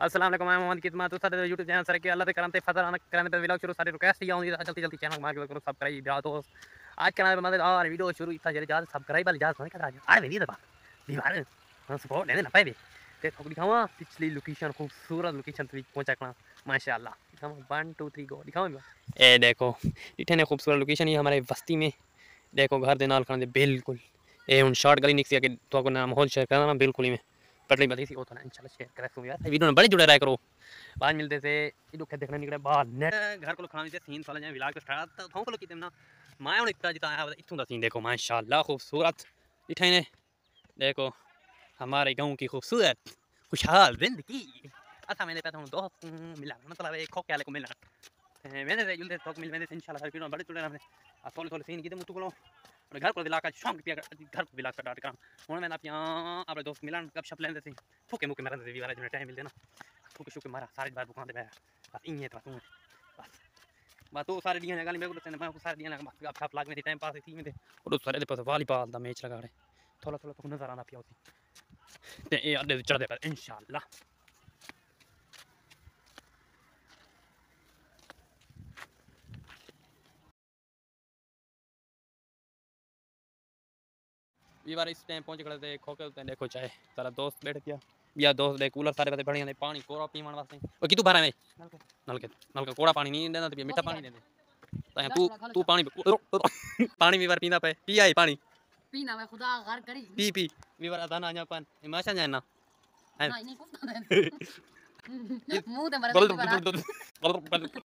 अस्सलाम वालेकुम, मैं मोहम्मद किस्मत तो सारे यूट्यूब चैनल सर के अल्लाह ते करम ते फजर आना करने पे व्लॉग शुरू सारे रिक्वेस्ट ही आउंदी जल्दी जल्दी चैनल मार के करो सब्सक्राइब या दोस्त आज के नाम मतलब और वीडियो शुरू इतना जल्दी जा सब्सक्राइब वाली जा सोने का आज अरे नहीं दबा दीवार सपोर्ट देने ना पाए ते थोड़ी दिखावा पिछली लोकेशन खूबसूरत लोकेशन तक पहुंचा माशाल्लाह दिखावा 1 2 3 गो दिखावा ए देखो इतने खूबसूरत लोकेशन ही हमारे बस्ती में देखो घर दे नाल खाने बिल्कुल ए हुन शॉर्ट गली निकसी के तो को नाम होल शेयर करना बिल्कुल ही में पटली बदी सी तो ना इंशाल्लाह शेयर करे सो यार वीडियो में बड़े जुड़े रहा करो बाद मिलते से इदो के देखने निकले बाहर नेट घर को खाने से सीन साला जाए विलाग स्टार्ट तो को कितने ना मैं हुन इतना जिता आया इथों दा सीन देखो माशाल्लाह खूबसूरत इठने देखो हमारे गांव की खूबसूरत खुशहाल जिंदगी अच्छा मैंने पता हूं दोस्त मिला मतलब एक खोके वाले को मिला मैंने से जुलते तो मिल मैंने इंशाल्लाह वीडियो में बड़े जुड़े रहने थोड़े थोड़े सीन की मुतु को और घर को इलाका शौक पिया घर को इलाका स्टार्ट करा हुन मैं आप यहां अपने दोस्त मिलन गपशप लेंदे थे फूके मुके मारन दे वाला जो टाइम मिलते ना फूके शुके मारा सारी बार दुकान पे बस इन्हें तो बस तो सारे दियां गाली मेरे को तो मैं सारे दियां बस अब आप लाग में टाइम पास थी में और सारे दे पास वॉलीबॉल दा मैच लगा रहे थोड़ा थोड़ा तो नजर आना पिया ते ए अड्डे चढ़दे पर इंशाल्लाह ये बार इस टाइम पहुंच खड़े थे खोके उते देखो चाहे सारा दोस्त बैठ गया या दोस्त दे कूलर सारे बते बढ़िया ने पानी कोरा पीवन वास्ते ओ कितु भरा में नलके कोड़ा पानी नहीं देना तो मीठा पानी देने ता तू पानी पानी भी बार पीना पे पिया है पानी पीना मैं खुदा घर करी पी वी बार अदा ना पान माशा जाना नहीं नहीं कुछ मुंह ते मर